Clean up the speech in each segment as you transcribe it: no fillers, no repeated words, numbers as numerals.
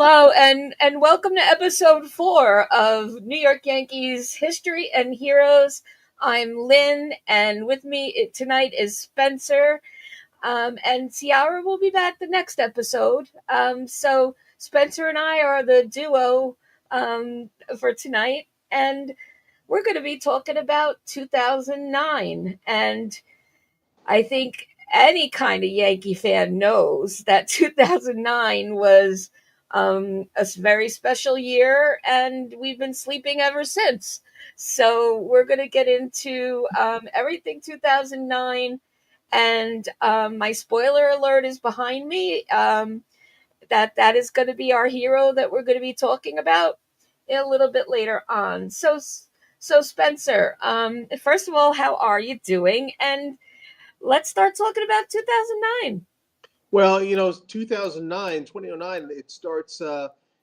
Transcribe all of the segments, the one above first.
Hello and welcome to episode 4 of New York Yankees History and Heroes. I'm Lynn, and with me tonight is Spencer. And Ciarra will be back the next episode. So Spencer and I are the duo for tonight, and we're going to be talking about 2009. And I think any kind of Yankee fan knows that 2009 was a very special year, and we've been sleeping ever since. So we're going to get into everything 2009, and my spoiler alert is behind me. That is going to be our hero that we're going to be talking about a little bit later on. So Spencer, first of all, how are you doing? And let's start talking about 2009. Well, 2009, 2009, it starts,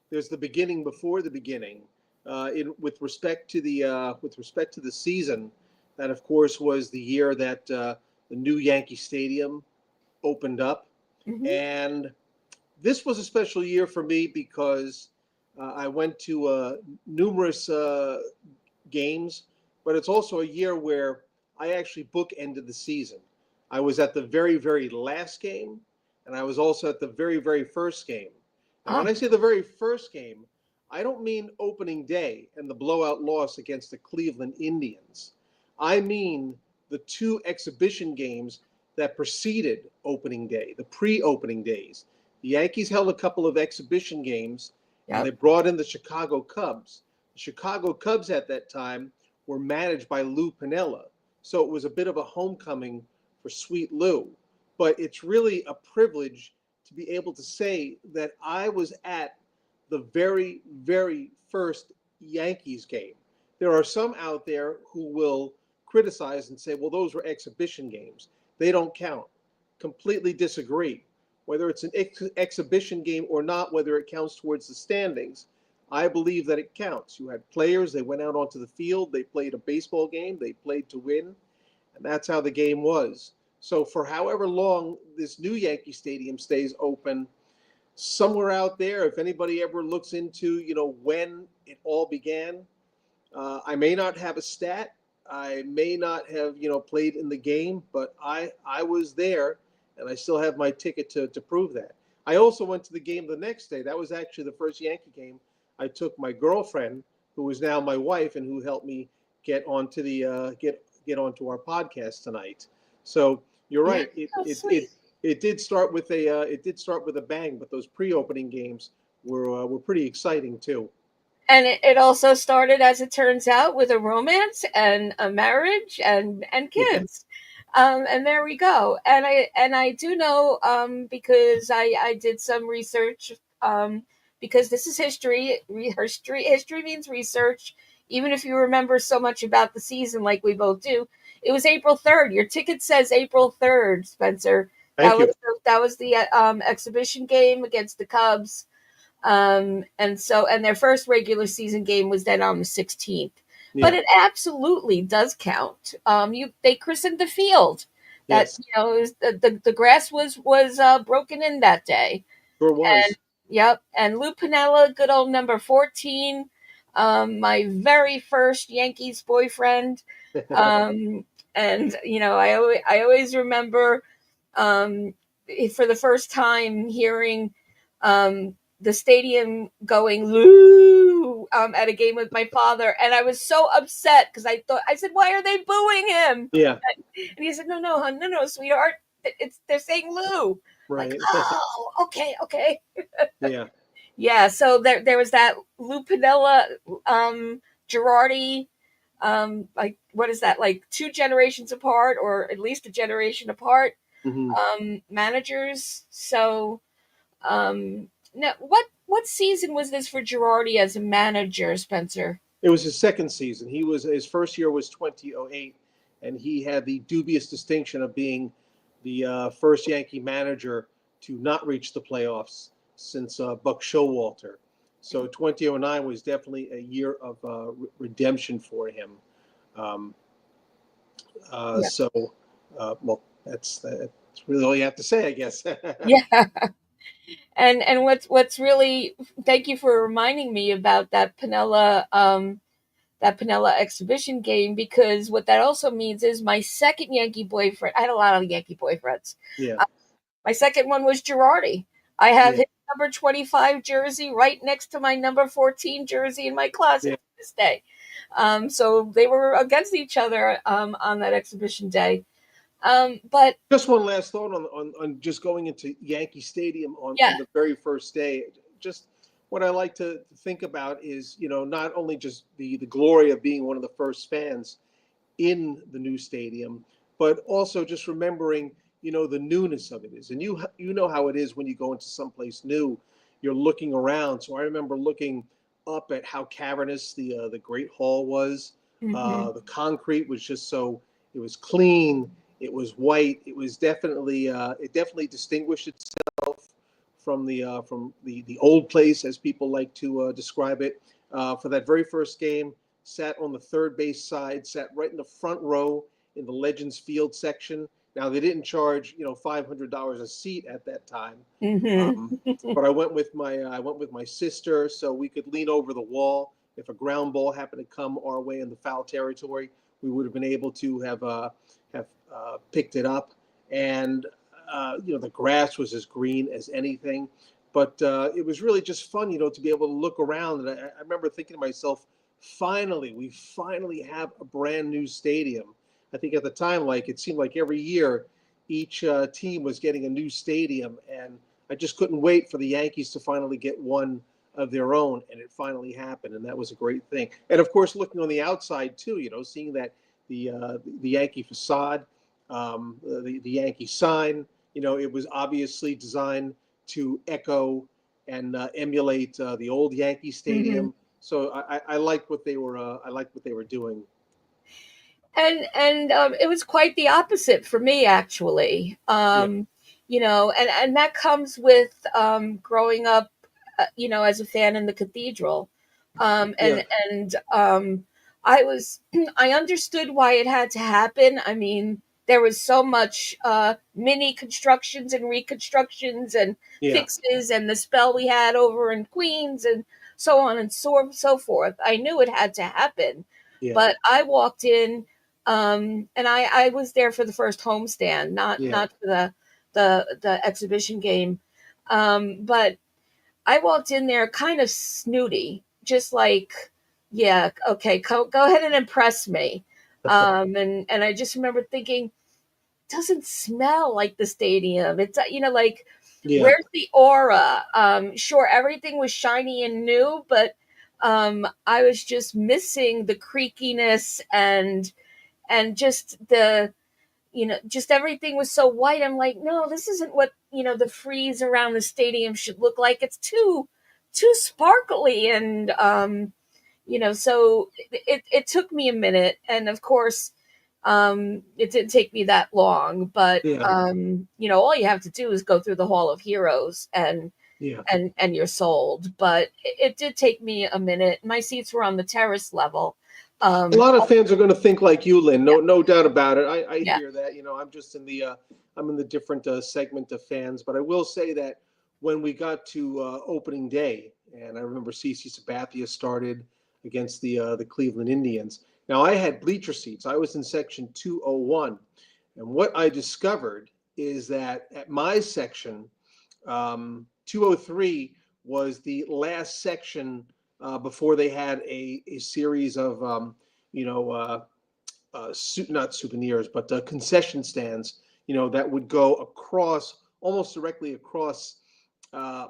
there's the beginning before the beginning. With respect to the season, that of course was the year that the new Yankee Stadium opened up. Mm-hmm. And this was a special year for me because I went to numerous games, but it's also a year where I actually bookended the season. I was at the very, very last game, and I was also at the very, very first game. Now, when Ah, I say the very first game, I don't mean opening day and the blowout loss against the Cleveland Indians. I mean the two exhibition games that preceded opening day, the pre-opening days. The Yankees held a couple of exhibition games, and they yep. brought in the Chicago Cubs. The Chicago Cubs at that time were managed by Lou Piniella, so it was a bit of a homecoming for Sweet Lou. But it's really a privilege to be able to say that I was at the very, very first Yankees game. There are some out there who will criticize and say, well, those were exhibition games. They don't count. Completely disagree. Whether it's an exhibition game or not, whether it counts towards the standings, I believe that it counts. You had players, they went out onto the field, they played a baseball game, they played to win, and that's how the game was. So for however long this new Yankee Stadium stays open, somewhere out there, if anybody ever looks into, when it all began, I may not have a stat. I may not have, played in the game, but I was there, and I still have my ticket to prove that. I also went to the game the next day. That was actually the first Yankee game. I took my girlfriend, who is now my wife, and who helped me get onto the get onto our podcast tonight. So you're Yeah, right. It so it sweet. it, it did start with a bang, but those pre-opening games were pretty exciting too. And it also started, as it turns out, with a romance and a marriage and Yeah. kids. And there we go. And I do know, because I did some research, because this is history. History means research. Even if you remember so much about the season, like we both do, it was April 3rd. Your ticket says April 3rd, Spencer. Thank you. That was the exhibition game against the Cubs. And their first regular season game was then on the 16th. But Yeah. it absolutely does count. They christened the field. That Yes. it was, the grass was broken in that day. Sure And was. yep, and Lou Piniella, good old number 14, my very first Yankees boyfriend. Um, and I always remember, um, for the first time hearing the stadium going Lou at a game with my father, and I was so upset because I said, "Why are they booing him?" Yeah. And he said, "No, no, hon, no, sweetheart, they're saying Lou." Like, Right. oh, okay. Yeah. Yeah, so there was that Lou Piniella, Girardi, like, what is that, like two generations apart, or at least a generation apart, Hmm. managers. So now what season was this for Girardi as a manager, Spencer? It was his second season. His first year was 2008, and he had the dubious distinction of being the first Yankee manager to not reach the playoffs since Buck Showalter. So 2009 was definitely a year of redemption for him. Um, so, well, that's really all you have to say, I guess. Yeah. And what's really, thank you for reminding me about that Pinella exhibition game, because what that also means is my second Yankee boyfriend. I had a lot of Yankee boyfriends. Yeah, Uh, my second one was Girardi. I have yeah, his number 25 jersey right next to my number 14 jersey in my closet yeah. to this day. So they were against each other on that exhibition day. But Just one last thought on just going into Yankee Stadium yeah, on the very first day. Just what I like to think about is, not only just the glory of being one of the first fans in the new stadium, but also just remembering, the newness of it is. And you know how it is when you go into someplace new, you're looking around. So I remember looking up at how cavernous the Great Hall was. hmm The concrete was just so, it was clean, it was white. It was definitely it definitely distinguished itself from the old place, as people like to describe it. For that very first game, sat on the third base side, sat right in the front row in the Legends Field section. Now they didn't charge $500 a seat at that time, um, hmm but I went with my sister so we could lean over the wall. If a ground ball happened to come our way in the foul territory, we would have been able to have picked it up. And the grass was as green as anything. But it was really just fun, to be able to look around. And I remember thinking to myself, we finally have a brand new stadium. I think at the time, like it seemed like every year, each team was getting a new stadium, and I just couldn't wait for the Yankees to finally get one of their own, and it finally happened, and that was a great thing. And of course, looking on the outside too, seeing that the Yankee facade, the Yankee sign, it was obviously designed to echo and emulate the old Yankee hmm Stadium. So I liked what they were doing. and it was quite the opposite for me, actually. Yeah, And that comes with growing up, as a fan in the cathedral. um yeah, and and I was I understood why it had to happen. I mean, there was so much mini constructions and reconstructions and yeah, fixes, and the spell we had over in Queens, and so on and so forth. I knew it had to happen, yeah, but I walked in, and I was there for the first homestand, not yeah. not for the exhibition game. But I walked in there kind of snooty, just like, yeah, okay, go ahead and impress me. And I just remember thinking, doesn't smell like the stadium. It's like, Yeah, where's the aura? Sure, everything was shiny and new, but I was just missing the creakiness and just just everything was so white. I'm like, no, this isn't what, the frieze around the stadium should look like. It's too sparkly. And so it took me a minute. And of course, it didn't take me that long, but yeah, all you have to do is go through the Hall of Heroes, yeah. and you're sold. But it did take me a minute. My seats were on the terrace level. A um lot of fans are going to think like you, Lynn. No doubt about it. I yeah. hear that. I'm just I'm in the different segment of fans. But I will say that when we got to opening day, and I remember CC Sabathia started against the Cleveland Indians. Now I had bleacher seats. I was in section 201, and what I discovered is that at my section, 203 was the last section before they had a series of not souvenirs, but concession stands, that would go across, almost directly across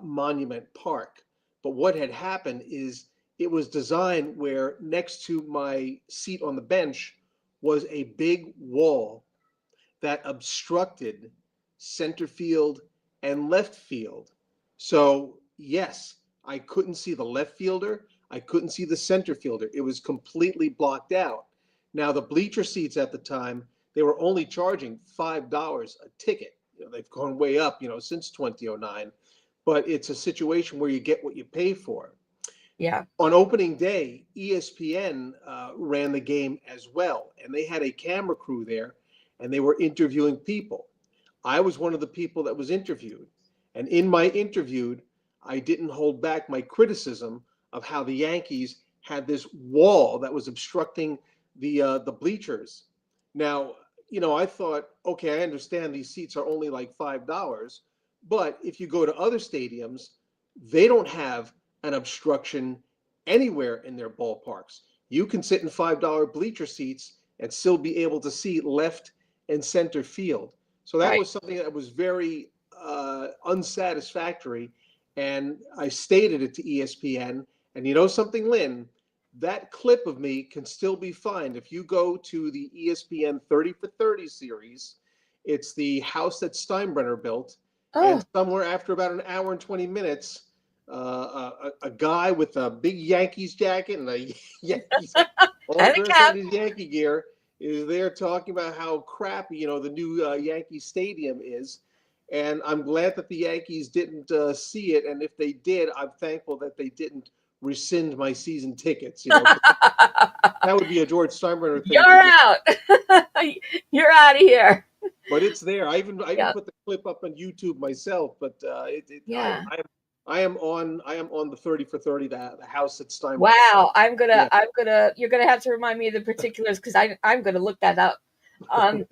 Monument Park. But what had happened is it was designed where next to my seat on the bench was a big wall that obstructed center field and left field. So, yes, I couldn't see the left fielder. I couldn't see the center fielder. It was completely blocked out. Now, the bleacher seats at the time, they were only charging $5 a ticket. They've gone way up, since 2009. But it's a situation where you get what you pay for. Yeah. On opening day, ESPN ran the game as well, and they had a camera crew there, and they were interviewing people. I was one of the people that was interviewed, And in my interview, I didn't hold back my criticism of how the Yankees had this wall that was obstructing the bleachers. Now, I thought, okay, I understand these seats are only like $5, but if you go to other stadiums, they don't have an obstruction anywhere in their ballparks. You can sit in $5 bleacher seats and still be able to see left and center field. So that Right. was something that was very unsatisfactory. And I stated it to ESPN. And you know something, Lynn? That clip of me can still be found. If you go to the ESPN 30 for 30 series, it's the house that Steinbrenner built. Oh, And somewhere after about an hour and 20 minutes, a guy with a big Yankees jacket and a Yankees all and a dressed up cap. in his Yankee gear is there talking about how crappy the new Yankee Stadium is. And I'm glad that the Yankees didn't see it. And if they did, I'm thankful that they didn't rescind my season tickets. 'Cause that would be a George Steinbrenner thing to You're do. out. You're out of here. But it's there. I even Yeah. put the clip up on YouTube myself. But Yeah. I am on the 30 for 30, the house at Steinbrenner. Wow. Yeah. You're gonna have to remind me of the particulars because I'm gonna look that up. Um,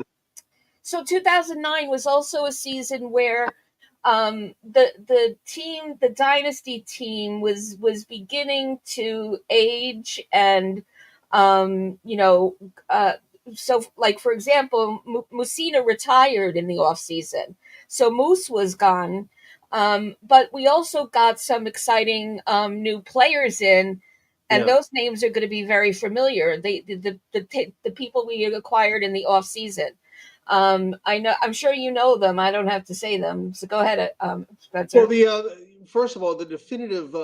so 2009 was also a season where the dynasty team was beginning to age, and you know, so like for example, Musina retired in the off season, so Moose was gone. But we also got some exciting new players in, and Yeah. those names are going to be very familiar. The people we acquired in the off season. I know. I'm sure you know them. I don't have to say them. So go ahead, Well, Spencer. the first of all, the definitive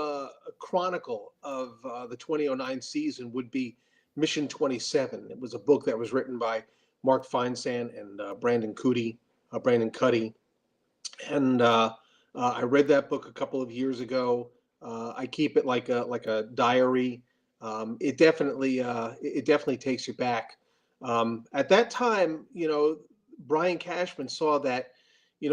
chronicle of the 2009 season would be Mission 27. It was a book that was written by Mark Feinsand and Brandon Cuddy, and I read that book a couple of years ago. I keep it like a diary. It definitely takes you back. At that time, Brian Cashman saw that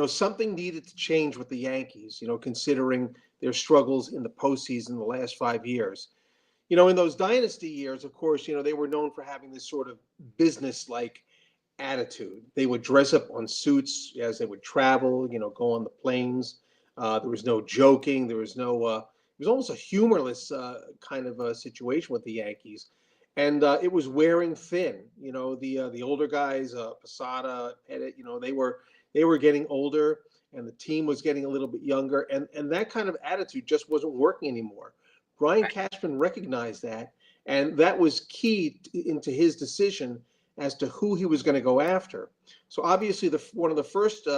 something needed to change with the Yankees. Considering their struggles in the postseason the last 5 years. In those dynasty years, of course, they were known for having this sort of business-like attitude. They would dress up on suits as they would travel, go on the planes. There was no joking. There was no. It was almost a humorless kind of a situation with the Yankees, and it was wearing thin. The older guys, Posada, Pettit, they were getting older, and the team was getting a little bit younger, and that kind of attitude just wasn't working anymore. Brian Cashman recognized that, and that was key into his decision as to who he was going to go after. So obviously, one of the first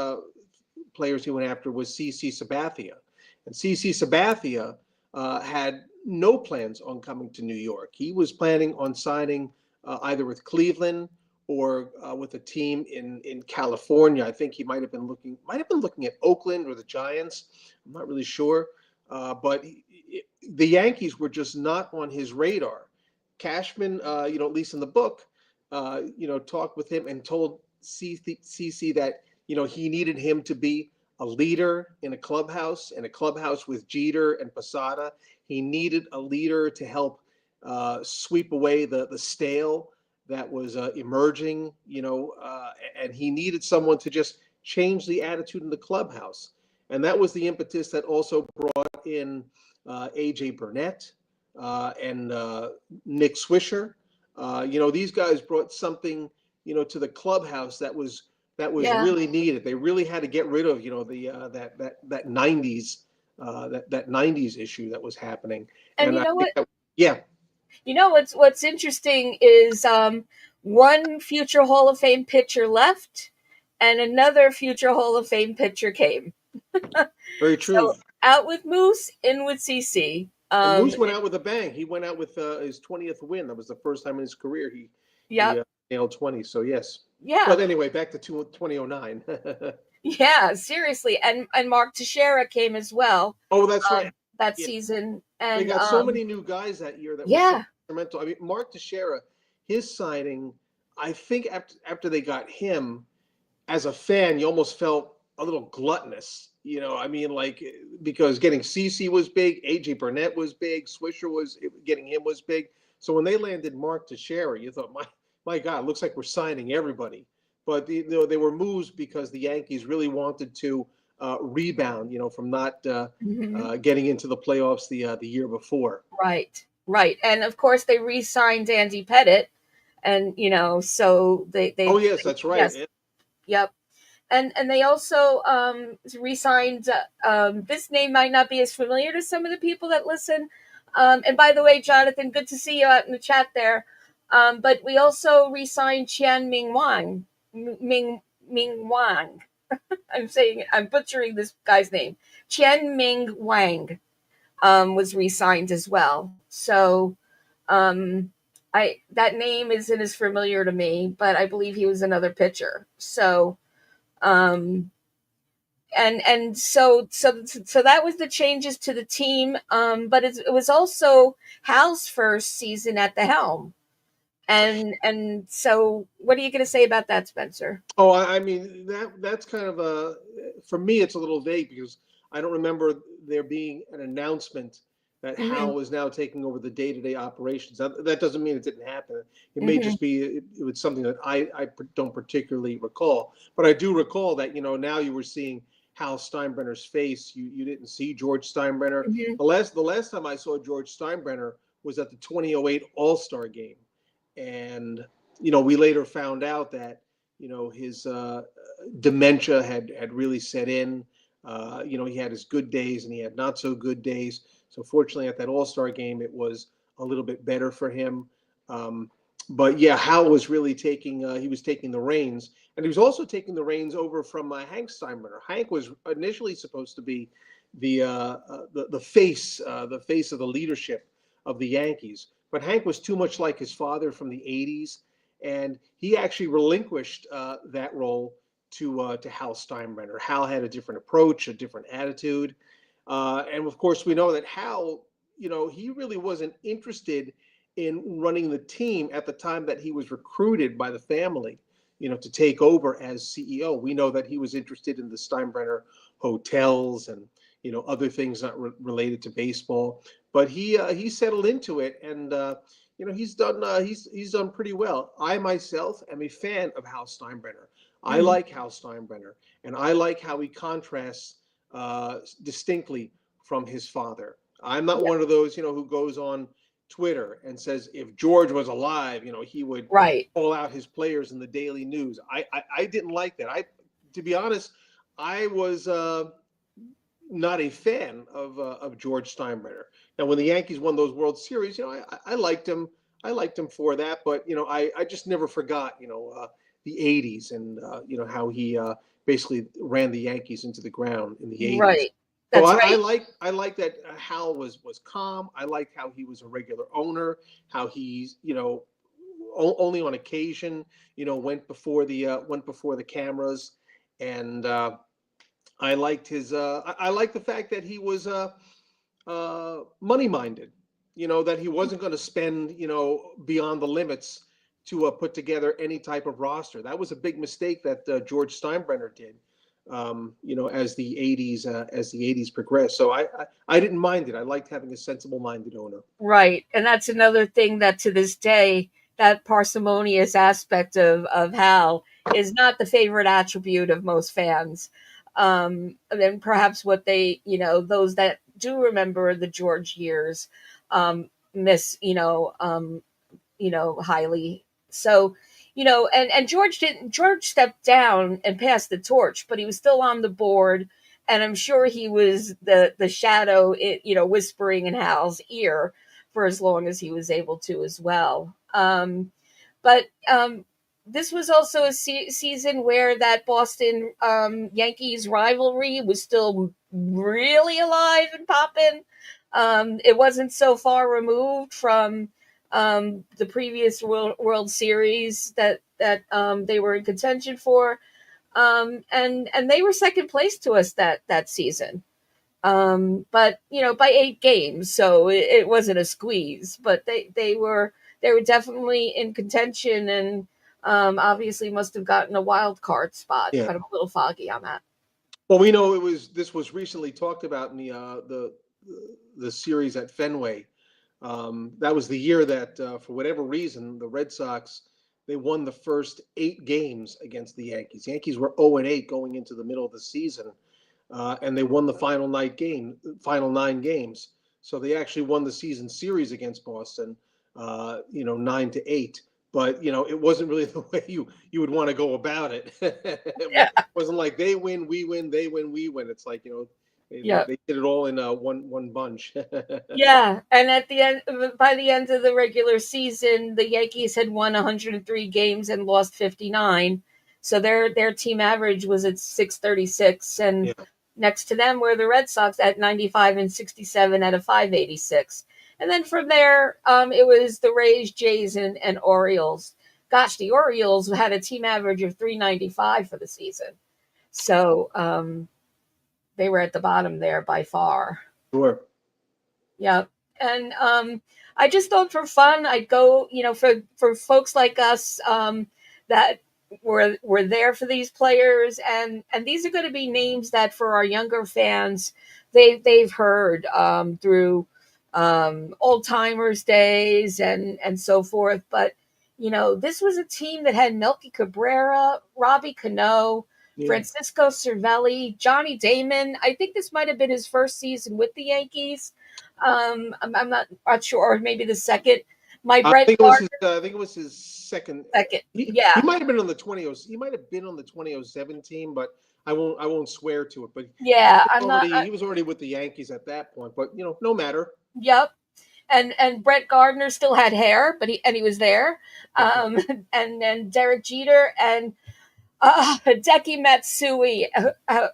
players he went after was CC Sabathia, and CC Sabathia had no plans on coming to New York. He was planning on signing either with Cleveland or with a team in California. I think he might have been looking at Oakland or the Giants. I'm not really sure, but the Yankees were just not on his radar. Cashman, at least in the book, talked with him and told CC that he needed him to be a leader in a clubhouse with Jeter and Posada. He needed a leader to help sweep away the stale that was emerging, and he needed someone to just change the attitude in the clubhouse. And that was the impetus that also brought in AJ Burnett and Nick Swisher. These guys brought something, to the clubhouse that was Yeah, really needed. They really had to get rid of, the that '90s that '90s issue that was happening. and And you I know think what? that, yeah, You know what's interesting is one future Hall of Fame pitcher left, and another future Hall of Fame pitcher came. very true. So out with Moose, in with CC. And Moose went out with a bang. He went out with his 20th win. That was the first time in his career he Yep. nailed 20. So yes. Yeah. But anyway, back to 2009. Yeah. Seriously, and Mark Teixeira came as well Oh, that's right. that Yeah. season, They and got so many new guys that year that were so yeah, instrumental. I mean, Mark Teixeira, his signing, I think after they got him, as a fan, you almost felt a little gluttonous. I mean, like, because getting CC was big, AJ Burnett was big, Swisher was getting him was big. So when they landed Mark Teixeira, you thought, my God, it looks like we're signing everybody. But they were moves because the Yankees really wanted to rebound, from not Mm-hmm. getting into the playoffs the year before. Right, right. And of course, they re signed Andy Pettit. And, so Oh yes, that's right. yes, yep. And they also re-signed. This name might not be as familiar to some of the people that listen. And by the way, Jonathan, good to see you out in the chat there. But we also re-signed Qian Ming Wang. Ming Wang. I'm butchering this guy's name. Qian Ming Wang was re-signed as well. So I that name isn't as familiar to me, but I believe he was another pitcher. So um and so that was the changes to the team, but it was also Hal's first season at the helm, and so what are you going to say about that, Spencer? Oh, I mean that's kind of a for me it's a little vague because I don't remember there being an announcement that Mm-hmm, Hal was now taking over the day-to-day operations. That doesn't mean it didn't happen. It may mm-hmm, just be it was something that I don't particularly recall. But I do recall that now you were seeing Hal Steinbrenner's face. You didn't see George Steinbrenner. mm-hmm. The last time I saw George Steinbrenner was at the 2008 All-Star game, and we later found out that his dementia had really set in. He had his good days and he had not so good days. So fortunately, at that All Star game, it was a little bit better for him. Um, but yeah, Hal was really taking he was taking the reins, and he was also taking the reins over from Hank Steinbrenner. Hank was initially supposed to be the face of the leadership of the Yankees, but Hank was too much like his father from the '80s, and he actually relinquished that role to Hal Steinbrenner. Hal had a different approach, a different attitude, and of course we know that Hal, he really wasn't interested in running the team at the time that he was recruited by the family, to take over as CEO. We know that he was interested in the Steinbrenner hotels and other things not related to baseball, but he settled into it, and he's done pretty well. I myself am a fan of Hal Steinbrenner. I Mm-hmm. like Hal Steinbrenner, and I like how he contrasts distinctly from his father. I'm not Yeah, one of those who goes on Twitter and says if George was alive, he would right. call out his players in the Daily News. I didn't like that. To be honest, I was not a fan of George Steinbrenner. Now, when the Yankees won those World Series, I liked him. I liked him for that, but I just never forgot the '80s and how he basically ran the Yankees into the ground in the '80s. Right, So that's right. I like that Hal was calm. I like how he was a regular owner. How he's only on occasion went before the cameras, and I liked his. I liked the fact that he was money minded. That he wasn't going to spend beyond the limits to put together any type of roster. That was a big mistake that George Steinbrenner did. As the '80s progressed. So I didn't mind it. I liked having a sensible minded owner. Right. And that's another thing that to this day, that parsimonious aspect of Hal is not the favorite attribute of most fans. And then perhaps what they, those that do remember the George years, miss, highly. So, and George stepped down and passed the torch, but he was still on the board. And I'm sure he was the shadow, whispering in Hal's ear for as long as he was able to as well. But this was also a season where that Boston Yankees rivalry was still really alive and popping. It wasn't so far removed from the previous World Series that they were in contention for, and they were second place to us that season. But by 8 games, so it wasn't a squeeze. But they were definitely in contention, and obviously must have gotten a wild card spot. Yeah. But I'm a little foggy on that. Well, we know this was recently talked about in the series at Fenway. That was the year that, for whatever reason, the Red Sox they won the first 8 games against the Yankees. Yankees were 0-8 going into the middle of the season, and they won the final 9 games. So they actually won the season series against Boston, 9-8. But it wasn't really the way you would want to go about it. It Yeah, wasn't like they win, we win, they win, we win. It's like yeah. they did it all in one bunch. Yeah, and by the end of the regular season, the Yankees had won 103 games and lost 59. So their team average was at 636, and Yeah, next to them were the Red Sox at 95 and 67 at a 586. And then from there, it was the Rays, Jays, and Orioles. Gosh, the Orioles had a team average of 395 for the season. So they were at the bottom there by far. sure. Yeah. And I just thought for fun, I'd go, for folks like us that were there for these players, and these are going to be names that for our younger fans, they've heard through old timers days and so forth. But this was a team that had Melky Cabrera, Robbie Cano, Yeah. Francisco Cervelli, Johnny Damon. I think this might have been his first season with the Yankees. I'm not sure, or maybe the second. My Brett Gardner I think it was his second. second. He Yeah, might have been on the 20. He might have been on the 2007 team, but I won't swear to it. But yeah. I'm not. he was already with the Yankees at that point. But no matter. Yep. And Brett Gardner still had hair, but he was there. Um, and then Derek Jeter and Hideki Matsui,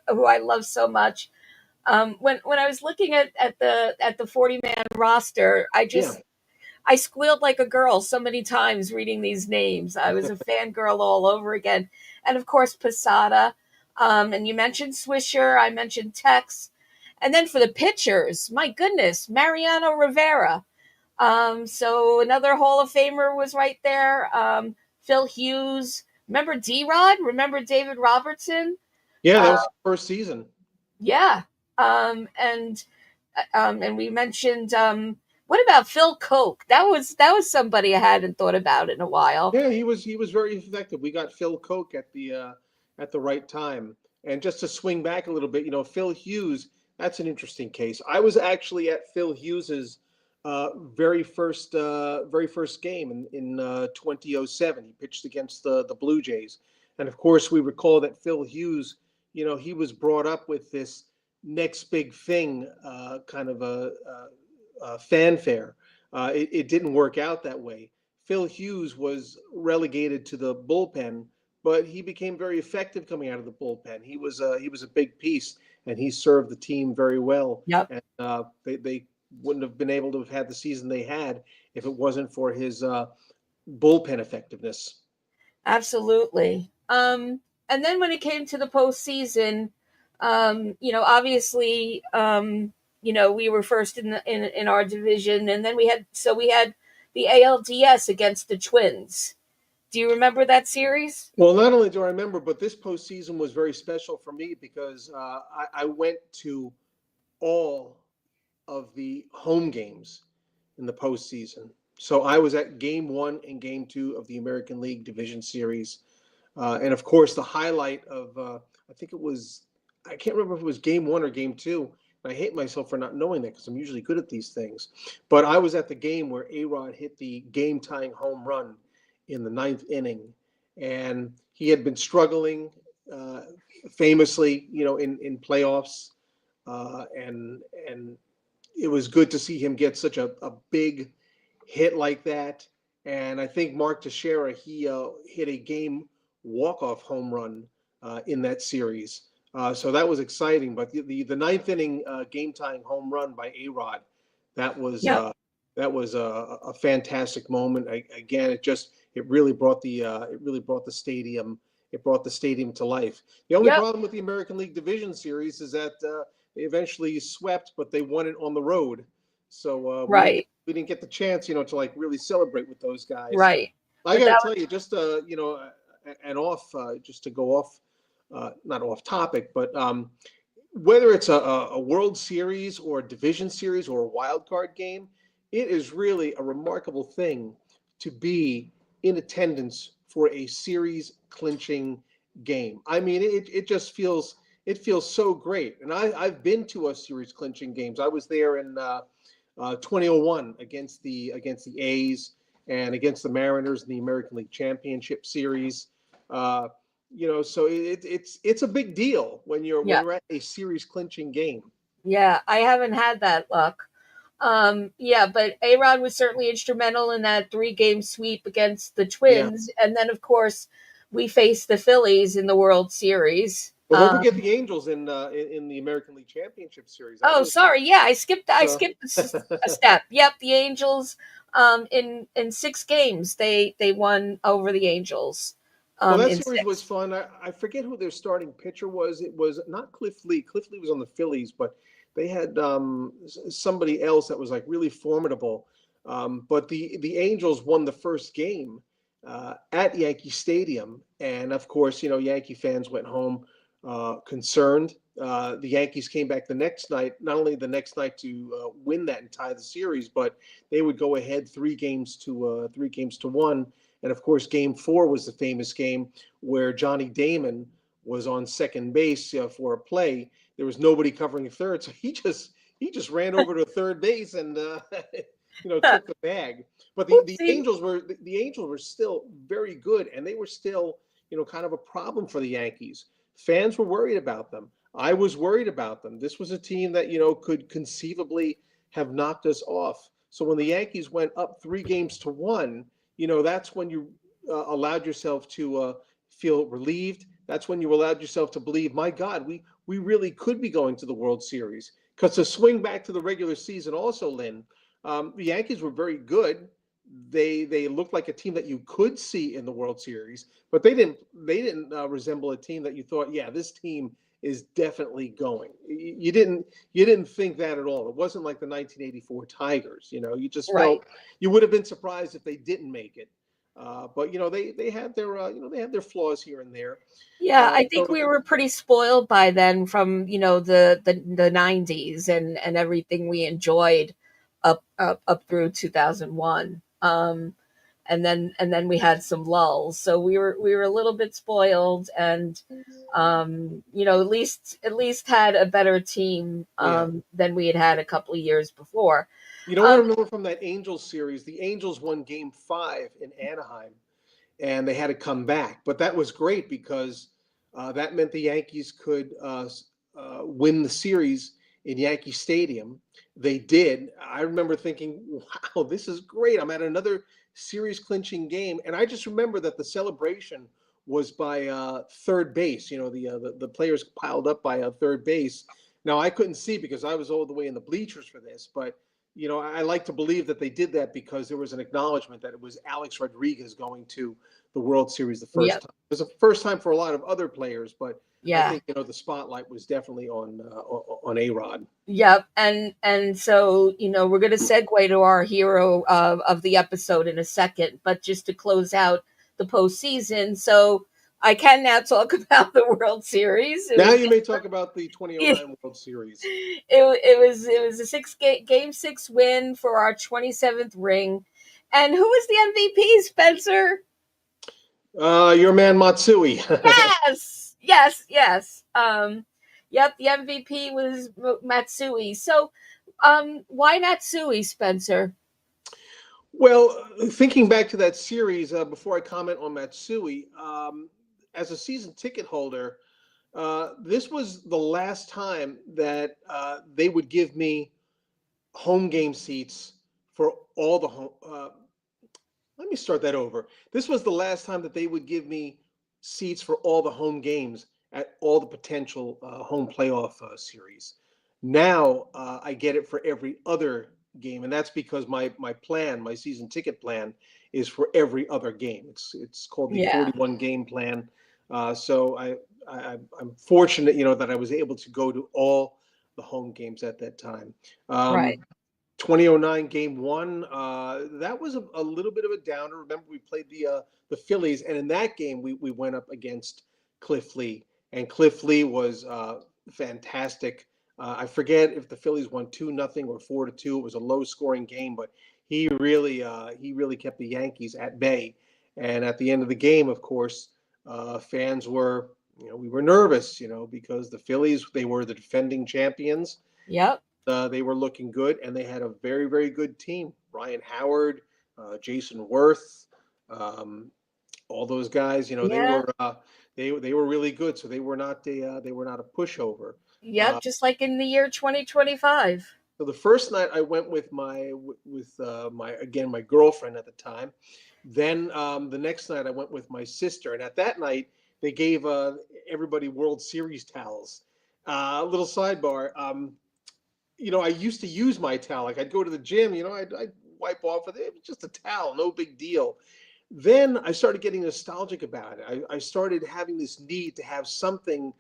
who I love so much. When I was looking at the 40-man roster, Yeah. I squealed like a girl so many times reading these names. I was a fangirl all over again. And of course, Posada. And you mentioned Swisher. I mentioned Tex. And then for the pitchers, my goodness, Mariano Rivera. So another Hall of Famer was right there. Phil Hughes. Remember D-Rod? Remember David Robertson? Yeah, that Uh, was his first season. yeah. Um, and and we mentioned what about Phil Koch? That was somebody I hadn't thought about in a while. Yeah, he was very effective. We got Phil Koch at the right time. And just to swing back a little bit, Phil Hughes, that's an interesting case. I was actually at Phil Hughes's very first game in 2007. He pitched against the Blue Jays, and of course we recall that Phil Hughes, he was brought up with this next big thing kind of a fanfare. It didn't work out that way. Phil Hughes was relegated to the bullpen, but he became very effective coming out of the bullpen. He was a big piece, and he served the team very well. Yep, And they wouldn't have been able to have had the season they had if it wasn't for his bullpen effectiveness. absolutely. And then when it came to the postseason, obviously, we were first in our division, and then we had the ALDS against the Twins. Do you remember that series? Well, not only do I remember, but this postseason was very special for me because I went to all of the home games in the postseason. So I was at Game 1 and Game 2 of the American League Division Series, and of course the highlight of I think it was I can't remember if it was Game 1 or Game 2. I hate myself for not knowing that because I'm usually good at these things. But I was at the game where A-Rod hit the game-tying home run in the ninth inning, and he had been struggling uh, famously, in playoffs, and it was good to see him get such a big hit like that. And I think Mark Teixeira, he hit a game walk-off home run in that series. So that was exciting. But the ninth inning game-tying home run by A-Rod, that was Yep. uh, that was a fantastic moment. Again, it really brought the stadium. It brought the stadium to life. The only Yep. problem with the American League Division Series is that they eventually swept, but they won it on the road. So Right. we didn't get the chance, to like really celebrate with those guys. Right. I But got to that tell you, just and off, just to go off not off topic, but whether it's a World Series or a division series or a wild card game, it is really a remarkable thing to be in attendance for a series clinching game. I mean, it just feels so great. And I've been to a series clinching games. I was there in 2001 against the A's and against the Mariners in the American League Championship Series. Uh, so it's a big deal when Yeah. you're at a series clinching game. Yeah, I haven't had that luck. Yeah, but A-Rod was certainly instrumental in that 3-game sweep against the Yeah. Twins, and then of course we faced the Phillies in the World Series. Well, don't forget the Angels in the American League Championship Series. That Oh, was sorry. Yeah, I skipped. I so. skipped a step. Yep, the Angels. In 6 games, they won over the Angels. Well, that In series was six. fun. I forget who their starting pitcher was. It was not Cliff Lee. Cliff Lee was on the Phillies, but they had somebody else that was like really formidable. But the Angels won the first game at Yankee Stadium, and of course, Yankee fans went home concerned. The Yankees came back the next night, not only the next night to win that and tie the series, but they would go ahead 3 games to 1. And of course, Game 4 was the famous game where Johnny Damon was on second base for a play. There was nobody covering third, so he just ran over to third base and took the bag. But the Oopsie. Angels were still very good, and they were still kind of a problem for the Yankees. Fans were worried about them. I was worried about them. This was a team that could conceivably have knocked us off. So when the Yankees went up 3 games to 1, that's when you allowed yourself to feel relieved. That's when you allowed yourself to believe, my God, we really could be going to the World Series. Because to swing back to the regular season, also, Lynn, the Yankees were very good. They looked like a team that you could see in the World Series, but they didn't resemble a team that you thought, yeah, this team is definitely going. You didn't think that at all. It wasn't like the 1984 Tigers. You just Right. felt you would have been surprised if they didn't make it. But they had their flaws here and there. Yeah, I think So we were pretty spoiled by then from the 90s and everything we enjoyed up through 2001. And then we had some lulls, so we were a little bit spoiled, and at least had a better team yeah, than we had a couple of years before. I Um, remember from that Angels series, the Angels won Game 5 in Anaheim, and they had to come back. But that was great because that meant the Yankees could win the series in Yankee Stadium. They did. I remember thinking, wow, this is great. I'm at another series clinching game. And I just remember that the celebration was by third base. The players piled up by third base. Now, I couldn't see because I was all the way in the bleachers for this, but I like to believe that they did that because there was an acknowledgement that it was Alex Rodriguez going to the World Series the first yeah, time. It was the first time for a lot of other players, but I yeah. think the spotlight was definitely on A-Rod. Yep, and so we're going to segue to our hero of the episode in a second, but just to close out the postseason, so I can now talk about the World Series. It Now was you may talk about the it, 2009 World Series. it was a game 6 win for our 27th ring, and who was the MVP, Spencer? Your man Matsui. Yes, yes, yes. Yep, the MVP was Matsui. So, why Matsui, Spencer? Well, thinking back to that series, before I comment on Matsui, as a season ticket holder, this was the last time that they would give me home game seats for all the home. Let me start that over. This was the last time that they would give me seats for all the home games at all the potential home playoff series. Now I get it for every other game, and that's because my season ticket plan, is for every other game. It's called the Yeah, 41 game plan. So I'm fortunate, that I was able to go to all the home games at that time. right. 2009 game 1, that was a little bit of a downer. Remember, we played the Phillies, and in that game we went up against Cliff Lee, and Cliff Lee was fantastic. I forget if the Phillies won 2-0 or 4-2. It was a low-scoring game, but he really kept the Yankees at bay. And at the end of the game, of course, fans were, we were nervous, because the Phillies, they were the defending champions. Yep. They were looking good, and they had a very, very good team. Ryan Howard, Jason Worth, um, all those guys. They Yeah. were they were really good. So they were not a pushover. Yep. Just like in the year 2025. So the first night I went with my girlfriend at the time. Then the next night I went with my sister, and at that night they gave everybody World Series towels. A little sidebar. I used to use my towel. Like I'd go to the gym, I'd wipe off with it. It was just a towel, no big deal. Then I started getting nostalgic about it. I started having this need to have something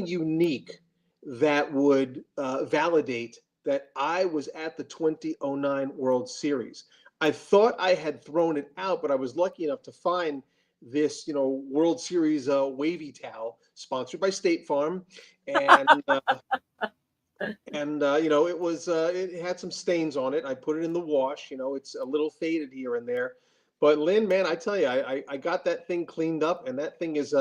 unique that would validate that I was at the 2009 World Series. I thought I had thrown it out, but I was lucky enough to find this, World Series wavy towel sponsored by State Farm, and it had some stains on it. I put it in the wash. It's a little faded here and there. But Lynn, man, I tell you, I got that thing cleaned up, and that thing is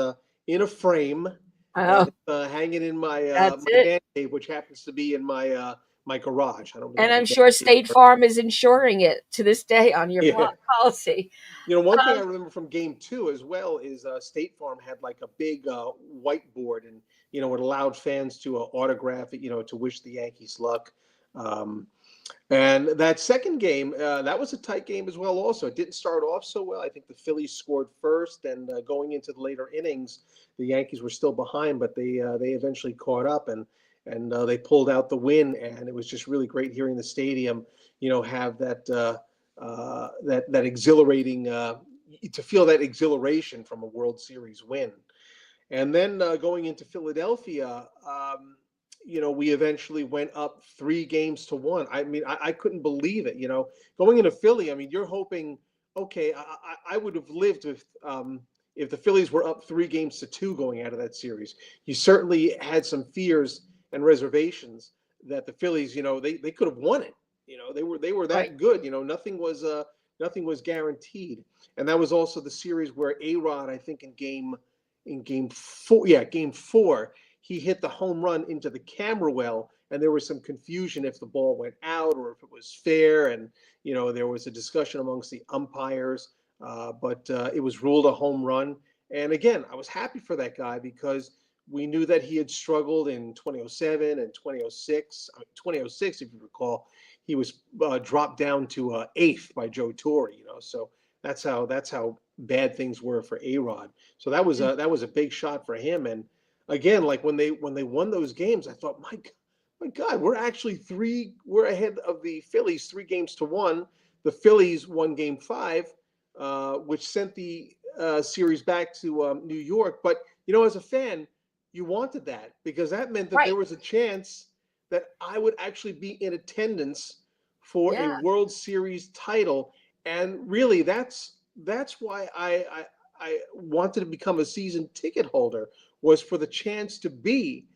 in a frame, and Oh, it's hanging in my that's my it. man cave, which happens to be in my garage. I don't really And have a I'm man sure cave. State Farm is insuring it to this day on your Yeah. policy. One thing I Um, remember from Game 2 as well is State Farm had like a big whiteboard, and it allowed fans to autograph it, to wish the Yankees luck. Um, And that second game, that was a tight game as well. Also, it didn't start off so well. I think the Phillies scored first, and going into the later innings, the Yankees were still behind, but they eventually caught up, and they pulled out the win. And it was just really great hearing the stadium, have that exhilarating to feel that exhilaration from a World Series win. And then going into Philadelphia, we eventually went up 3 games to 1. I mean, I couldn't believe it. Going into Philly, I mean, you're hoping, okay, I would have lived if the Phillies were up 3 games to 2 going out of that series. You certainly had some fears and reservations that the Phillies, they could have won it. They were right. that good. Nothing was guaranteed. And that was also the series where A-Rod, I think in game 4, yeah, game 4, he hit the home run into the camera well, and there was some confusion if the ball went out or if it was fair, and there was a discussion amongst the umpires, but it was ruled a home run. And again, I was happy for that guy because we knew that he had struggled in 2007 and 2006. 2006, if you recall, he was dropped down to eighth by Joe Torre. So that's how bad things were for A-Rod. So that was a big shot for him. And again, like when they won those games, I thought, my God, we're ahead of the Phillies 3 games to 1. The Phillies won Game 5, which sent the series back to New York. But as a fan, you wanted that because that meant that Right. there was a chance that I would actually be in attendance for a Yeah. World Series title. And really, that's why I wanted to become a season ticket holder, was for the chance to be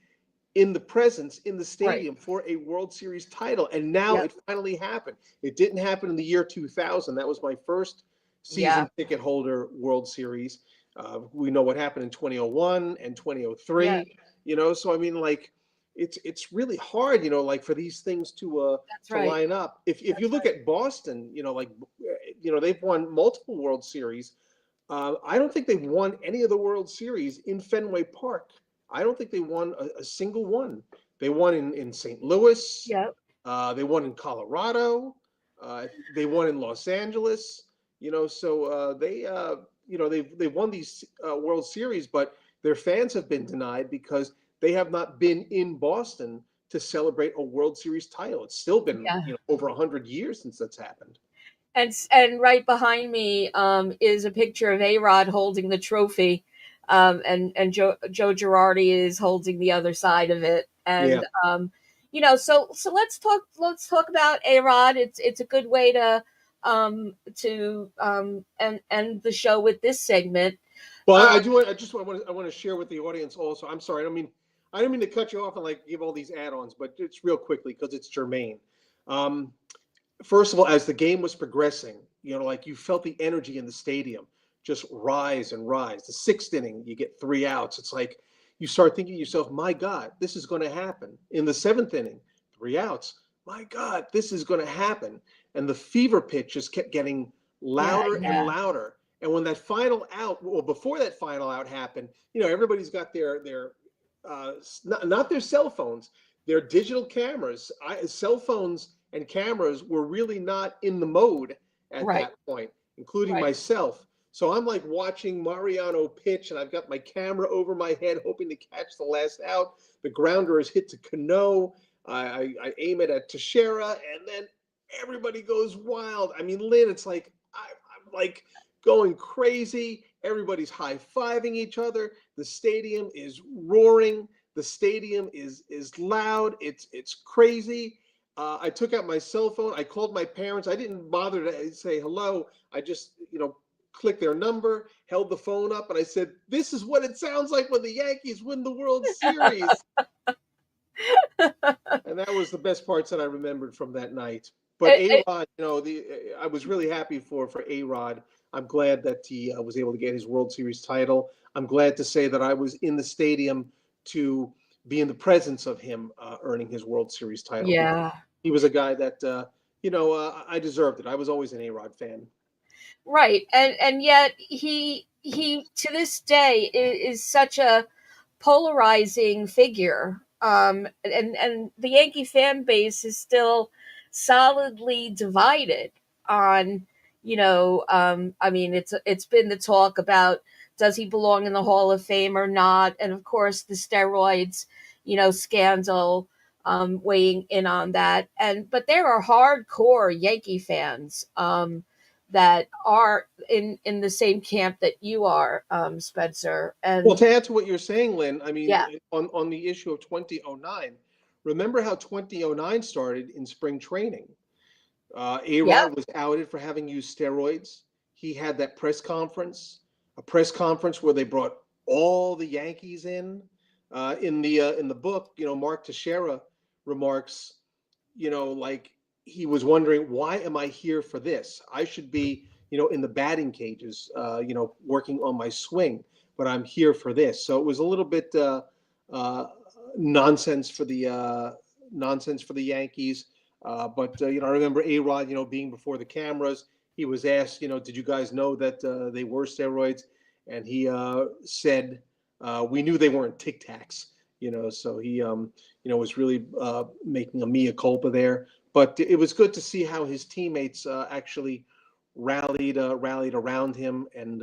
in the presence in the Right. stadium for a World Series title. And now Yep. it finally happened. It didn't happen in the year 2000. That was my first Yeah. season ticket holder World Series. We know what happened in 2001 and Yeah. 2003. So I mean, like, it's really hard, like for these things to That's to right. line up. If you That's look right. at Boston, like they've won multiple World Series. I don't think they've won any of the World Series in Fenway Park. I don't think they won a single one. They won in St. Louis. Yep. They won in Colorado. They won in Los Angeles. So they've won these World Series, but their fans have been denied because they have not been in Boston to celebrate a World Series title. It's still been Yeah. over 100 years since that's happened. And right behind me is a picture of A-Rod holding the trophy, and Joe Girardi is holding the other side of it. Yeah, And so let's talk about A-Rod. It's a good way to end the show with this segment. Well, Um, I want to share with the audience also. I'm sorry, I don't mean to cut you off and like give all these add-ons, but it's real quickly because it's germane. Um, First of all, as the game was progressing, like you felt the energy in the stadium just rise and rise. The sixth inning, you get 3 outs. It's like you start thinking to yourself, my God, this is going to happen. In the seventh inning, 3 outs. My God, this is going to happen. And the fever pitch just kept getting yeah, louder and yeah, louder. And when that final out, well, before that final out happened, everybody's got their not their cell phones, their digital cameras. Cell phones and cameras were really not in the mode at right, that point, including right. myself. So I'm like watching Mariano pitch, and I've got my camera over my head, hoping to catch the last out. The grounder is hit to Cano. I aim it at Ciarra, and then everybody goes wild. I mean, Lynn, it's like I'm like going crazy. Everybody's high fiving each other. The stadium is roaring. The stadium is loud. It's crazy. I took out my cell phone. I called my parents. I didn't bother to say hello. I just, clicked their number, held the phone up, and I said, "This is what it sounds like when the Yankees win the World Series." And that was the best parts that I remembered from that night. But It, A it, Rod, I was really happy for A Rod. I'm glad that he was able to get his World Series title. I'm glad to say that I was in the stadium to be in the presence of him earning his World Series title, because yeah, he was a guy that I deserved it. I was always an A Rod fan. right. And yet he to this day is such a polarizing figure. And the Yankee fan base is still solidly divided on, I mean, it's been the talk about does he belong in the Hall of Fame or not, and of course the steroids, scandal, weighing in on that. And but there are hardcore Yankee fans, that are in the same camp that you are, Spencer. Well, And to add to what you're saying, Lynn, I mean, yeah, on the issue of 2009, remember how 2009 started in spring training? yeah, A-Rod was outed for having used steroids. He had that press conference, a press conference where they brought all the Yankees in. In the book, Mark Teixeira remarks, like he was wondering, why am I here for this? I should be, in the batting cages, working on my swing, but I'm here for this. So it was a little bit uh, nonsense for the Yankees. But I remember A Rod, being before the cameras. He was asked, did you guys know that they were steroids? And he said, we knew they weren't Tic Tacs. So he was really making a mea culpa there. But it was good to see how his teammates actually rallied around him and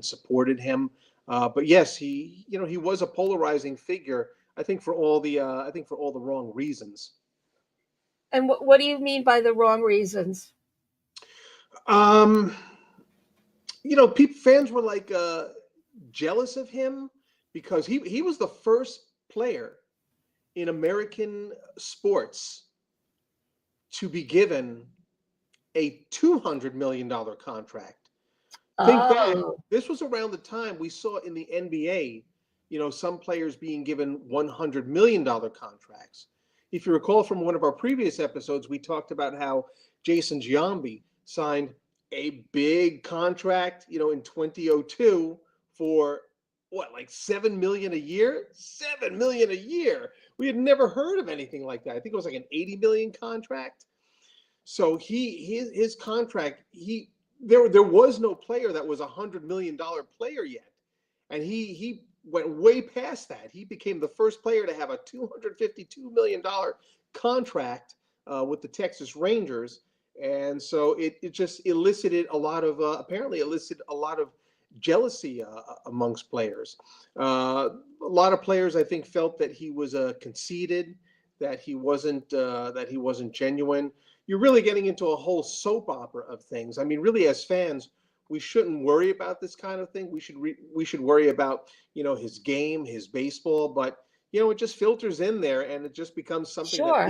supported him. But yes, he was a polarizing figure. I think for all the wrong reasons. and what do you mean by the wrong reasons? Um, people fans were like jealous of him because he was the first player in American sports to be given a $200 million contract. Think back, Oh, this was around the time we saw in the NBA, some players being given $100 million contracts. If you recall from one of our previous episodes, we talked about how Jason Giambi signed a big contract, in 2002 for what, like 7 million a year? 7 million a year. We had never heard of anything like that. I think it was like an 80 million contract. So his contract, there was no player that was $100 million player yet, and he went way past that. He became the first player to have a $252 million contract with the Texas Rangers, and so it just elicited a lot of apparently elicited a lot of jealousy amongst players. A lot of players, I think, felt that he was conceited, that he wasn't genuine. You're really getting into a whole soap opera of things. I mean, really, as fans, we shouldn't worry about this kind of thing. We should worry about his game, his baseball, but it just filters in there, and it just becomes something sure.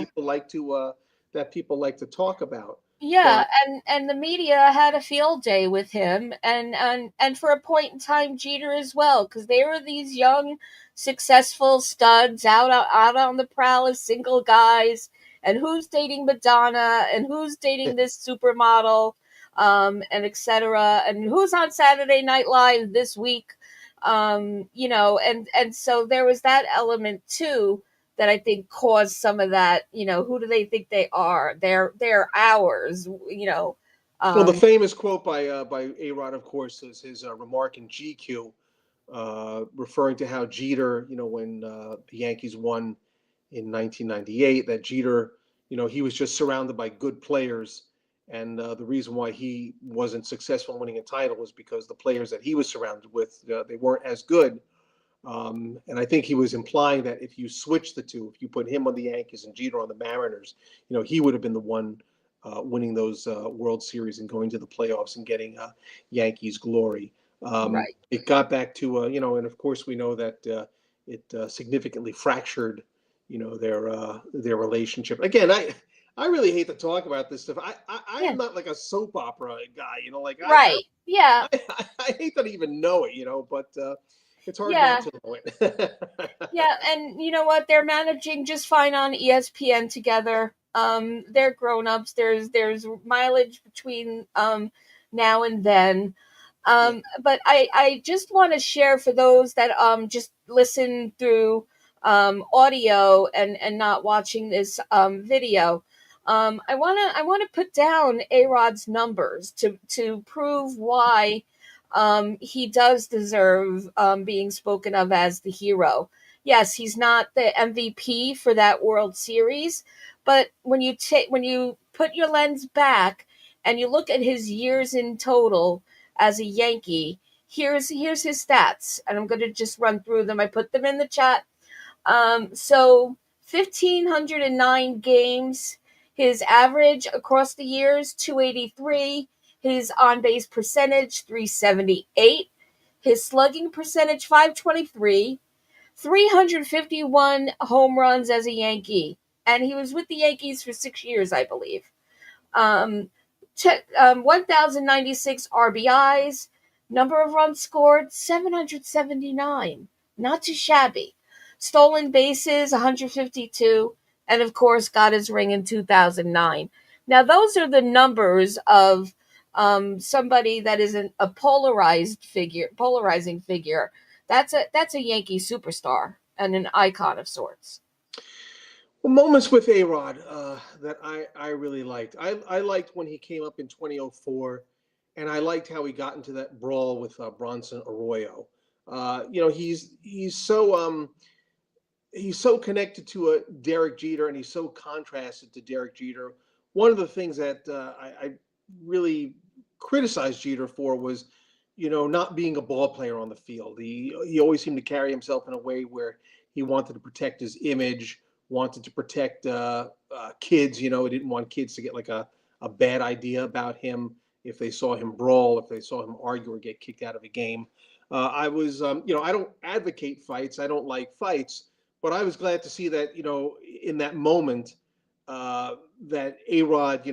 that people like to talk about. Yeah, But and the media had a field day with him, and for a point in time, Jeter as well, because they were these young, successful studs out on the prowl as single guys, and who's dating Madonna, and who's dating this supermodel, and etc., and who's on Saturday Night Live this week, and so there was that element too that I think caused some of that. Who do they think they are? They're ours. well, the Um, famous quote by A Rod, of course, is his remark in GQ, referring to how Jeter, when the Yankees won in 1998, that Jeter, he was just surrounded by good players, and the reason why he wasn't successful in winning a title was because the players that he was surrounded with, they weren't as good. And I think he was implying that if you switch the two, if you put him on the Yankees and Jeter on the Mariners, he would have been the one winning those World Series and going to the playoffs and getting Yankees glory. right. It got back to, and of course we know that it significantly fractured, their relationship. Again, I really hate to talk about this stuff. I Yeah. am not like a soap opera guy, like Right. Yeah. I hate that I even know it, but it's hard not Yeah. to know it. Yeah. And you know what? They're managing just fine on ESPN together. They're grown ups. There's mileage between now and then. Yeah. But I just want to share for those that just listen through audio and not watching this video. I want to put down A Rod's numbers to prove why he does deserve being spoken of as the hero. Yes, he's not the MVP for that World Series, but when you put your lens back and you look at his years in total as a Yankee, here's his stats, and I'm going to just run through them. I put them in the chat. So 1,509 games. His average across the years 283. His on base percentage 378. His slugging percentage 523. 351 home runs as a Yankee, and he was with the Yankees for 6 years, I believe. 1,096 RBIs, number of runs scored 779, not too shabby. Stolen bases 152, and of course got his ring in 2009. Now those are the numbers of somebody that isn't a polarizing figure. That's a Yankee superstar and an icon of sorts. Well, moments with A Rod that I really liked. I liked when he came up in 2004, and I liked how he got into that brawl with Bronson Arroyo. He's so connected to Derek Jeter, and he's so contrasted to Derek Jeter. One of the things that I really criticized Jeter for was, not being a ball player on the field. He always seemed to carry himself in a way where he wanted to protect his image, wanted to protect kids. He didn't want kids to get like a bad idea about him if they saw him brawl, if they saw him argue or get kicked out of a game. I don't advocate fights. I don't like fights, but I was glad to see that, in that moment, that A Rod,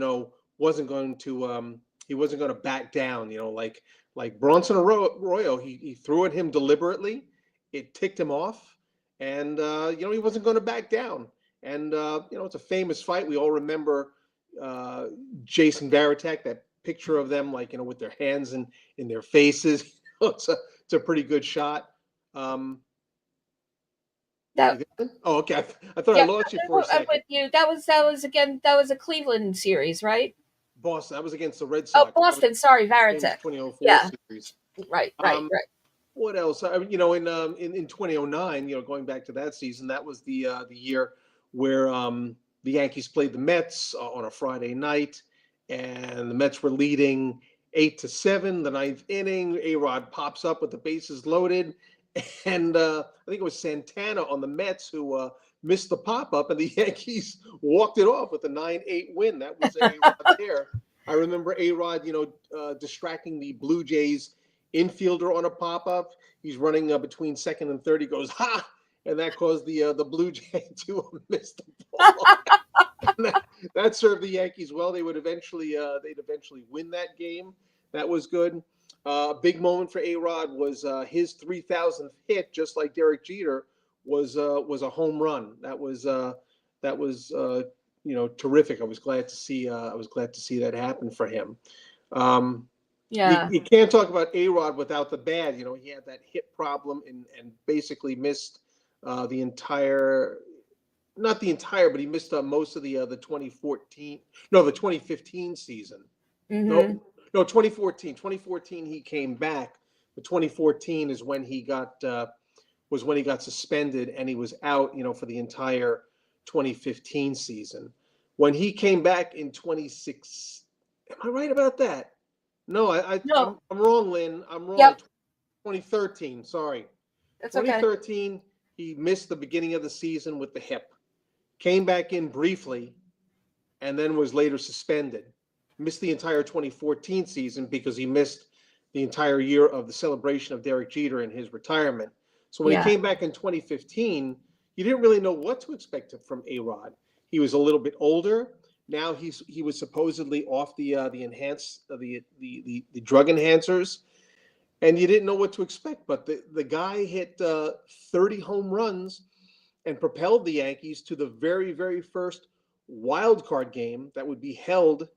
wasn't going to he wasn't going to back down. Like Bronson Arroyo, he threw at him deliberately. It ticked him off, and he wasn't going to back down. And it's a famous fight. We all remember Jason Varitek, that picture of them, like, with their hands in their faces. It's a pretty good shot. That Oh, okay. I thought I Yeah, lost you for a I'm second. with you. That was a Cleveland series, right? Boston. That was against the Red Oh, Sox. That was Boston. Sorry, the famous Varitek. 2004 Yeah, series. right, right, Um, right. what else? In 2009, going back to that season, that was the year where the Yankees played the Mets on a Friday night, and the Mets were leading 8-7. The ninth inning, A Rod pops up with the bases loaded, and I think it was Santana on the Mets who missed the pop up, and the Yankees walked it off with a 9-8 win. That was A Rod there. I remember A Rod, distracting the Blue Jays infielder on a pop up. He's running between second and third. He goes, ha! And that caused the Blue Jay to miss the ball. That served the Yankees well. They'd eventually win that game. That was good. A big moment for A-Rod was his 3,000th hit, just like Derek Jeter, was a home run. That was terrific. I was glad to see that happen for him. Um, Yeah. you can't talk about A-Rod without the bad. He had that hip problem and basically missed the entire, not the entire, but he missed most of the 2014, no, the 2015 season. Mm-hmm. No, 2014. 2014 he came back, but 2014 is when he got suspended and he was out, for the entire 2015 season. When he came back in 26, am I right about that? No, No. I'm wrong, Lynn. I'm wrong. Yep. 2013. Sorry, That's okay. 2013. He missed the beginning of the season with the hip. Came back in briefly, and then was later suspended. Missed the entire 2014 season because he missed the entire year of the celebration of Derek Jeter and his retirement. So when he Yeah. came back in 2015, you didn't really know what to expect from A-Rod. He was a little bit older. Now he was supposedly off the drug enhancers, and you didn't know what to expect. But the guy hit 30 home runs and propelled the Yankees to the very, very first wild card game that would be held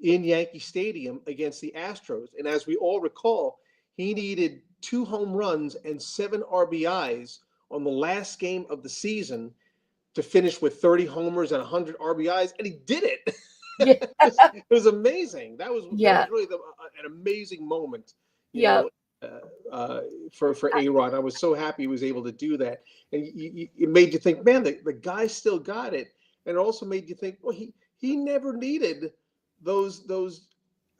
in Yankee Stadium against the Astros. And as we all recall, he needed 2 home runs and 7 RBIs on the last game of the season to finish with 30 homers and 100 RBIs, and he did it. Yeah. It was amazing. That was Yeah. really an amazing moment, Yeah. for A-Rod. I was so happy he was able to do that, and it made you think, man, the guy still got it, and it also made you think, well, he never needed those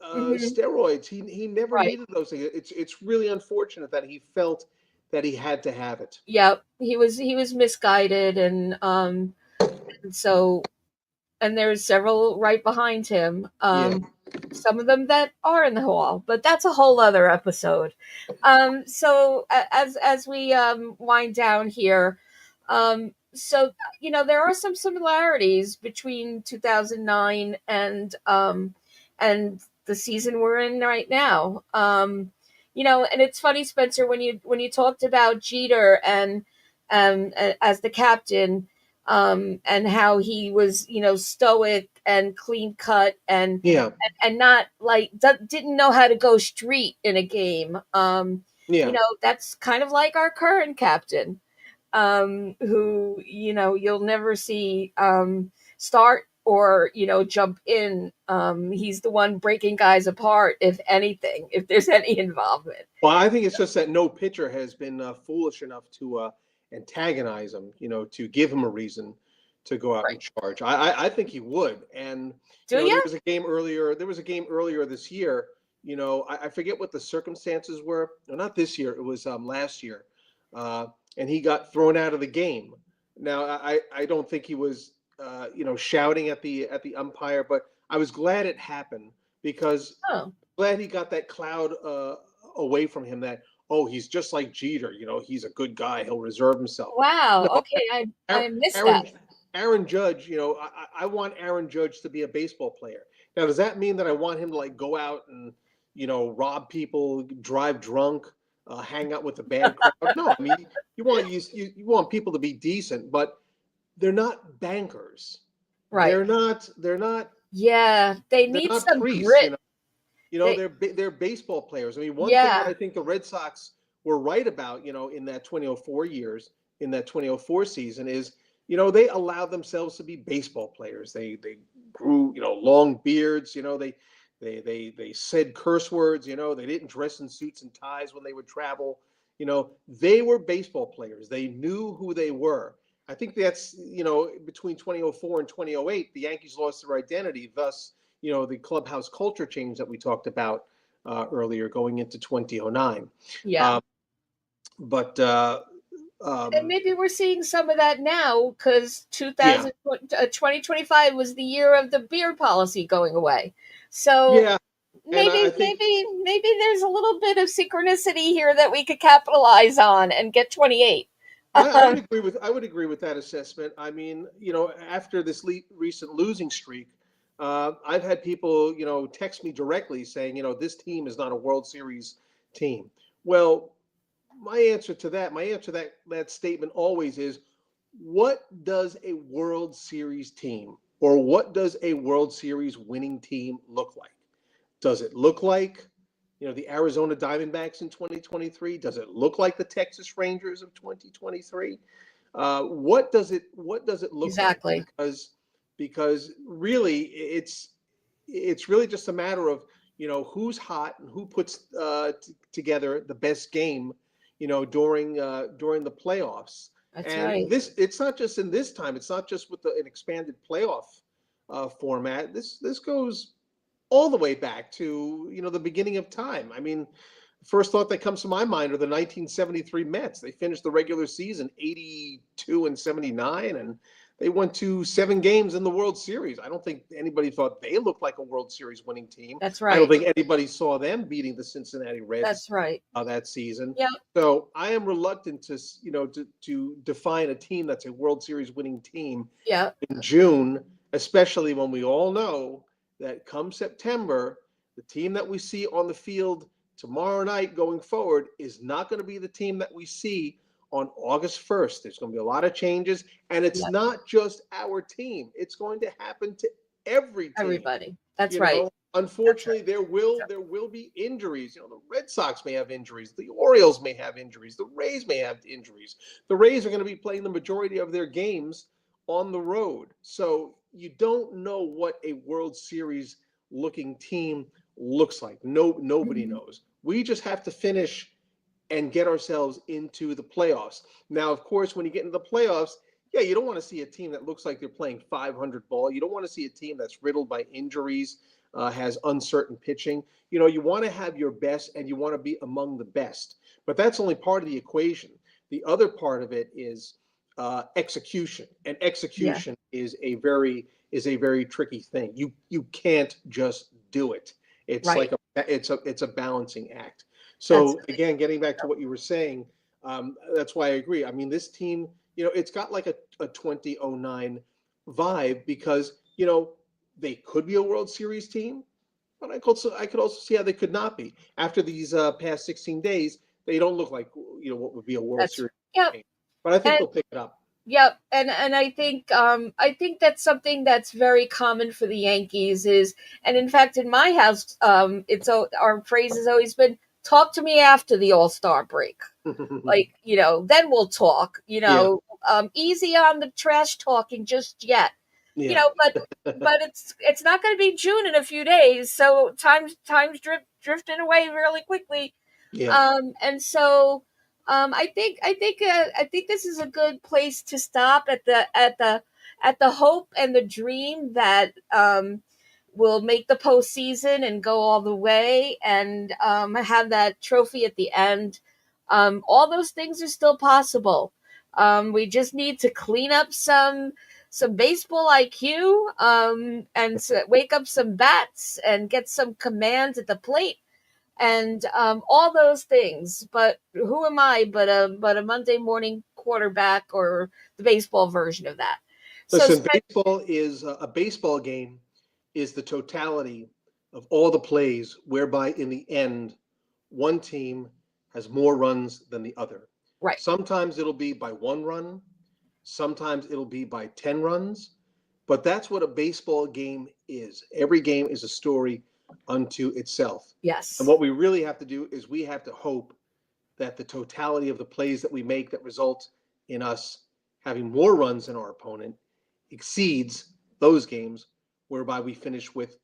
Mm-hmm. steroids. He never Right. needed those things. It's really unfortunate that he felt that he had to have it. Yep. He was misguided, and so, and there's several right behind him. Yeah. Some of them that are in the hall, but that's a whole other episode. So as we wind down here, so there are some similarities between 2009 and the season we're in right now. And it's funny, Spencer, when you talked about Jeter and as the captain, and how he was, stoic and clean cut Yeah. and not like didn't know how to go street in a game. Yeah. That's kind of like our current captain, who you'll never see start or jump in. He's the one breaking guys apart, if anything, if there's any involvement. Well, I think it's just that no pitcher has been foolish enough to antagonize him, to give him a reason to go out and Right. charge. I think he would. And Do there you? was a game earlier. There was a game earlier this year. I forget what the circumstances were. No, not this year. It was last year, and he got thrown out of the game. Now, I don't think he was shouting at the umpire, but I was glad it happened because Oh, glad he got that cloud away from him. That, oh, he's just like Jeter. He's a good guy. He'll reserve himself. wow. No, Okay, I missed Aaron that. Aaron Judge. I want Aaron Judge to be a baseball player. Now, does that mean that I want him to like go out and rob people, drive drunk, hang out with the bad crowd? No, I mean you want people to be decent, but they're not bankers. Right. They're not Yeah, they they're need not some priests. grit. They, They're baseball players. I mean, one thing that yeah. I think the Red Sox were right about, in that 2004 season is, they allowed themselves to be baseball players. They grew, long beards. They said curse words. They didn't dress in suits and ties when they would travel. They were baseball players. They knew who they were. I think that's, between 2004 and 2008, the Yankees lost their identity. Thus, the clubhouse culture change that we talked about earlier going into 2009. Yeah. But And maybe we're seeing some of that now because yeah, 2025 was the year of the beer policy going away. So yeah, and maybe I think maybe there's a little bit of synchronicity here that we could capitalize on and get 28. I would agree with that assessment. I mean, after this recent losing streak, I've had people, text me directly saying, this team is not a World Series team. Well, my answer to that statement always is, what does a World Series team or what does a World Series winning team look like? Does it look like, the Arizona Diamondbacks in 2023? Does it look like the Texas Rangers of 2023? What does it look like? Exactly. Because really it's really just a matter of, who's hot and who puts together the best game, during the playoffs. That's And right. it's not just in this time. It's not just with an expanded playoff format. This goes all the way back to, the beginning of time. I mean, first thought that comes to my mind are the 1973 Mets. They finished the regular season 82 and 79, and they went to 7 games in the World Series. I don't think anybody thought they looked like a World Series winning team. That's I don't right. think anybody saw them beating the Cincinnati Reds That's right. that season. Yeah. So I am reluctant to define a team that's a World Series winning team Yeah. in June, especially when we all know that come September, the team that we see on the field tomorrow night going forward is not going to be the team that we see on August 1st. There's going to be a lot of changes, and it's Yeah. not just our team. It's going to happen to every team. Everybody. That's You right. know, unfortunately, there will be injuries. The Red Sox may have injuries. The Orioles may have injuries. The Rays may have injuries. The Rays are going to be playing the majority of their games on the road. So you don't know what a World Series looking team looks like. Nobody Mhm. knows. We just have to finish and get ourselves into the playoffs. Now, of course, when you get into the playoffs, yeah, you don't want to see a team that looks like they're playing 500 ball. You don't want to see a team that's riddled by injuries, has uncertain pitching. You want to have your best and you want to be among the best. But that's only part of the equation. The other part of it is execution, and Yeah. execution is a very tricky thing. You can't just do it. It's Right. like it's a balancing act. That's So again, getting back to what you were saying, that's why I agree. I mean, this team, it's got like a 2009 vibe because, they could be a World Series team, but I could also see how they could not be. After these past 16 days, they don't look like, what would be a World that's Series yep. team. But I think And they'll pick it up. yep. And I think that's something that's very common for the Yankees is, and in fact in my house our phrase has always been, talk to me after the All-Star break. Like, then we'll talk, Yeah, easy on the trash talking just yet. yeah, But it's not going to be June in a few days, so time's drifting away really quickly. yeah. And so I think this is a good place to stop at the hope and the dream that will make the postseason and go all the way and have that trophy at the end. All those things are still possible. We just need to clean up some baseball IQ, and wake up some bats and get some commands at the plate and all those things. But who am I but a Monday morning quarterback or the baseball version of that? So Listen, baseball is a baseball game is the totality of all the plays whereby in the end one team has more runs than the other. right, Sometimes it'll be by 1 run, sometimes it'll be by 10 runs, but that's what a baseball game is. Every game is a story unto itself. And yes, what we really have to do is we have to hope that the totality of the plays that we make that result in us having more runs than our opponent exceeds those games whereby we finish with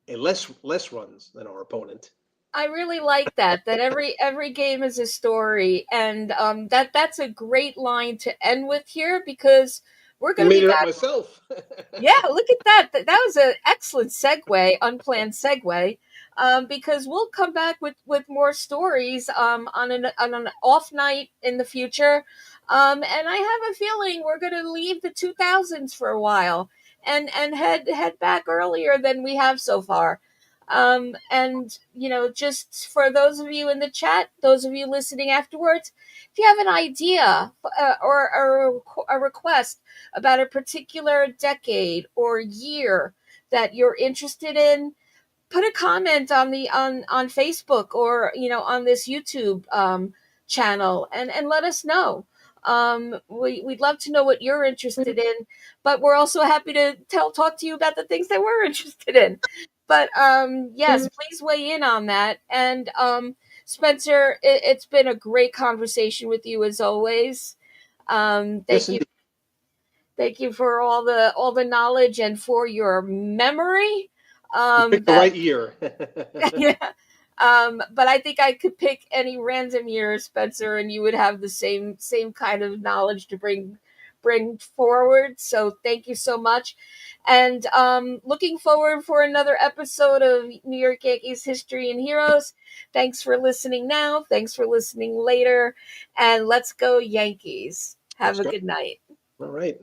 a less runs than our opponent. I really like that every game is a story, and that's a great line to end with here because we're I going to made be it up back. myself. Yeah, look at that. That was an excellent segue, unplanned segue, because we'll come back with more stories on an off night in the future. And I have a feeling we're going to leave the 2000s for a while and head back earlier than we have so far. And, just for those of you in the chat, those of you listening afterwards, if you have an idea or a request about a particular decade or year that you're interested in, put a comment on the on Facebook, or on this YouTube channel, and let us know. We'd love to know what you're interested in, but we're also happy to talk to you about the things that we're interested in. But yes, please weigh in on that. And Spencer, it's been a great conversation with you as always. Yes, Thank you. indeed. Thank you for all the knowledge and for your memory. You picked the That right year. Yeah. But I think I could pick any random year, Spencer, and you would have the same kind of knowledge to bring forward. So thank you so much. And looking forward for another episode of New York Yankees History and Heroes. Thanks for listening now. Thanks for listening later. And let's go Yankees. Have Let's a go. good night. All right.